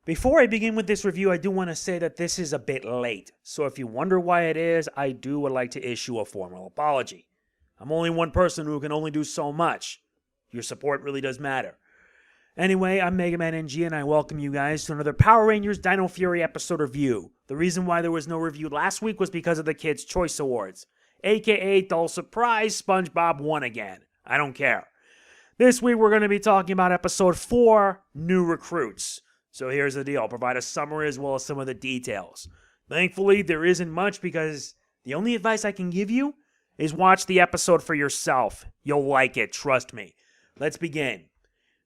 Before I begin with this review, I do want to say that this is a bit late, so if you wonder why it is, I would like to issue a formal apology. I'm only one person who can only do so much. Your support really does matter. Anyway, I'm Mega Man NG and I welcome you guys to another Power Rangers Dino Fury episode review. The reason why there was no review last week was because of the Kids' Choice Awards. AKA, dull surprise, SpongeBob won again. I don't care. This week we're going to be talking about episode 4, New Recruits. So here's the deal, I'll provide a summary as well as some of the details. Thankfully, there isn't much because the only advice I can give you is watch the episode for yourself. You'll like it, trust me. Let's begin.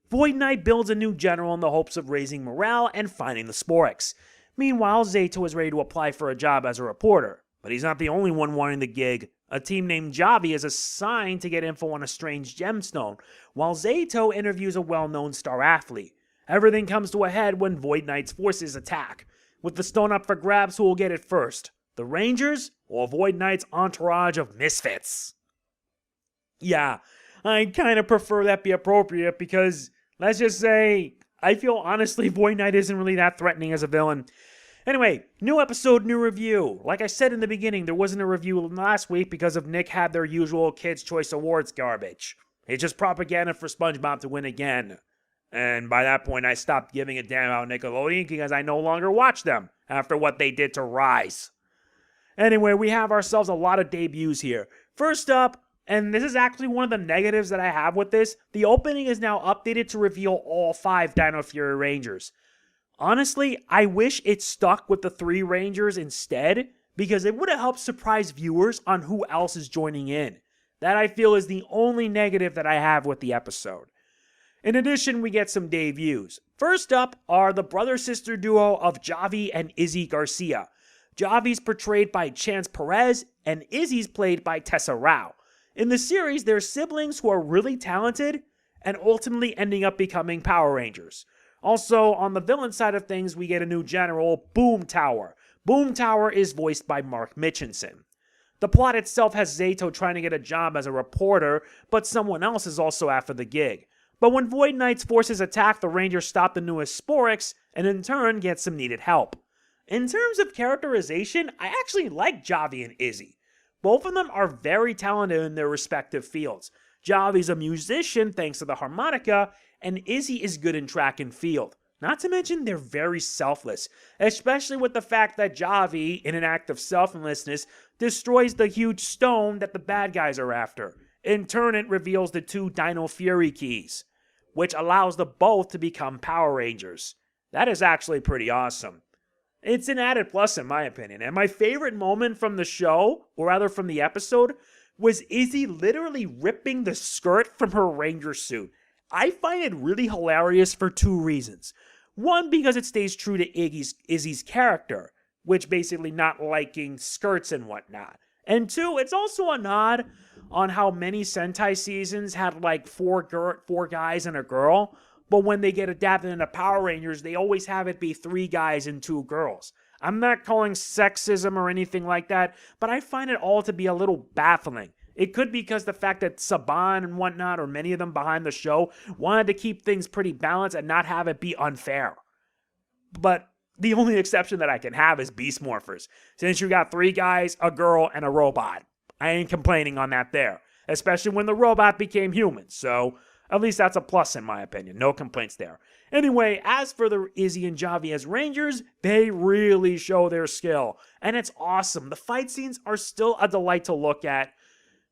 Void Knight builds a new general in the hopes of raising morale and finding the Sporix. Meanwhile, Zayto is ready to apply for a job as a reporter. But he's not the only one wanting the gig. A team named Javi is assigned to get info on a strange gemstone, while Zayto interviews a well-known star athlete. Everything comes to a head when Void Knight's forces attack. With the stone up for grabs, who will get it first? The Rangers or Void Knight's entourage of misfits? Yeah, I kind of prefer that be appropriate because, let's just say, I feel honestly Void Knight isn't really that threatening as a villain. Anyway, new episode, new review. Like I said in the beginning, there wasn't a review last week because of Nick had their usual Kids' Choice Awards garbage. It's just propaganda for SpongeBob to win again. And by that point, I stopped giving a damn about Nickelodeon because I no longer watch them after what they did to Rise. Anyway, we have ourselves a lot of debuts here. First up, and this is actually one of the negatives that I have with this, the opening is now updated to reveal all 5 Dino Fury Rangers. Honestly, I wish it stuck with the 3 Rangers instead, because it would have helped surprise viewers on who else is joining in. That I feel is the only negative that I have with the episode. In addition, we get some debuts. First up are the brother-sister duo of Javi and Izzy Garcia. Javi's portrayed by Chance Perez, and Izzy's played by Tessa. In the series, they're siblings who are really talented, and ultimately ending up becoming Power Rangers. Also, on the villain side of things, we get a new general, Boomtower. Boomtower is voiced by Mark Mitchinson. The plot itself has Zayto trying to get a job as a reporter, but someone else is also after the gig. But when Void Knight's forces attack, the Rangers stop the newest Sporix, and in turn get some needed help. In terms of characterization, I actually like Javi and Izzy. Both of them are very talented in their respective fields. Javi's a musician thanks to the harmonica, and Izzy is good in track and field. Not to mention they're very selfless, especially with the fact that Javi, in an act of selflessness, destroys the huge stone that the bad guys are after. In turn, it reveals the 2 Dino Fury keys, which allows the both to become Power Rangers. That is actually pretty awesome. It's an added plus in my opinion, and my favorite moment from the show, or rather from the episode, was Izzy literally ripping the skirt from her Ranger suit. I find it really hilarious for 2 reasons. One, because it stays true to Izzy's character, which basically not liking skirts and whatnot. And 2, it's also a nod on how many Sentai seasons had like 4 guys and a girl, but when they get adapted into Power Rangers, they always have it be 3 guys and 2 girls. I'm not calling sexism or anything like that, but I find it all to be a little baffling. It could be because the fact that Saban and whatnot, or many of them behind the show, wanted to keep things pretty balanced and not have it be unfair. But the only exception that I can have is Beast Morphers. Since you got 3 guys, a girl, and a robot. I ain't complaining on that there. Especially when the robot became human. So, at least that's a plus in my opinion. No complaints there. Anyway, as for the Izzy and Javi as Rangers, they really show their skill. And it's awesome. The fight scenes are still a delight to look at.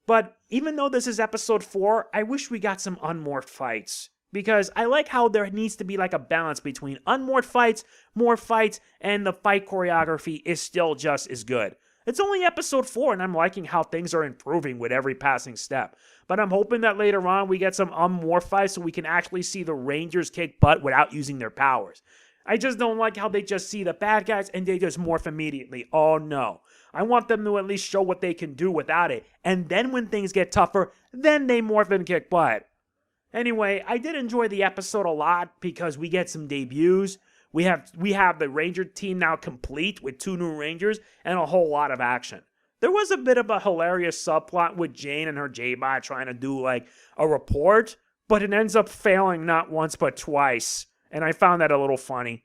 But even though this is episode 4, I wish we got some unmorphed fights. Because I like how there needs to be like a balance between unmorphed fights, morphed fights, and the fight choreography is still just as good. It's only episode 4 and I'm liking how things are improving with every passing step. But I'm hoping that later on we get some unmorphed fights so we can actually see the Rangers kick butt without using their powers. I just don't like how they just see the bad guys and they just morph immediately. Oh no. I want them to at least show what they can do without it. And then when things get tougher, then they morph and kick butt. Anyway, I did enjoy the episode a lot because we get some debuts. We have the Ranger team now complete with 2 new Rangers and a whole lot of action. There was a bit of a hilarious subplot with Jane and her J-Bot trying to do like a report, but it ends up failing not once but twice. And I found that a little funny.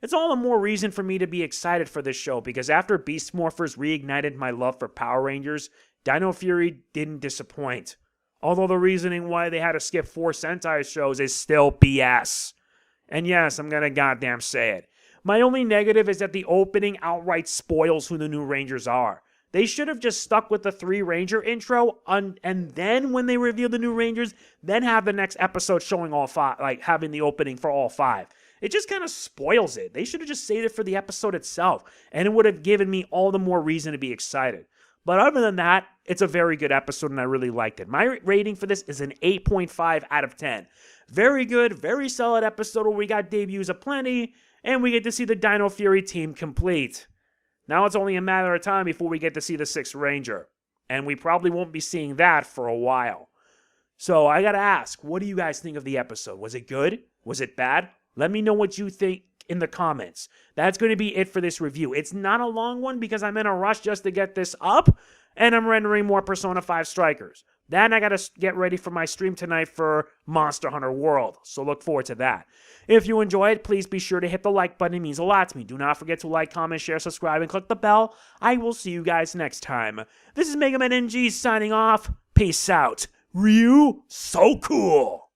It's all the more reason for me to be excited for this show, because after Beast Morphers reignited my love for Power Rangers, Dino Fury didn't disappoint. Although the reasoning why they had to skip 4 Sentai shows is still BS. And yes, I'm gonna goddamn say it. My only negative is that the opening outright spoils who the new Rangers are. They should have just stuck with the 3 Ranger intro, and then when they reveal the new Rangers, then have the next episode showing all 5, like having the opening for all 5. It just kind of spoils it. They should have just saved it for the episode itself, and it would have given me all the more reason to be excited. But other than that, it's a very good episode, and I really liked it. My rating for this is an 8.5 out of 10. Very good, very solid episode where we got debuts aplenty, and we get to see the Dino Fury team complete. Now it's only a matter of time before we get to see the 6th Ranger, and we probably won't be seeing that for a while. So I gotta ask, what do you guys think of the episode? Was it good? Was it bad? Let me know what you think in the comments. That's going to be it for this review. It's not a long one because I'm in a rush just to get this up, and I'm rendering more Persona 5 Strikers. Then I got to get ready for my stream tonight for Monster Hunter World, so look forward to that. If you enjoyed, please be sure to hit the like button. It means a lot to me. Do not forget to like, comment, share, subscribe, and click the bell. I will see you guys next time. This is Mega Man NG signing off. Peace out. Ryu, so cool!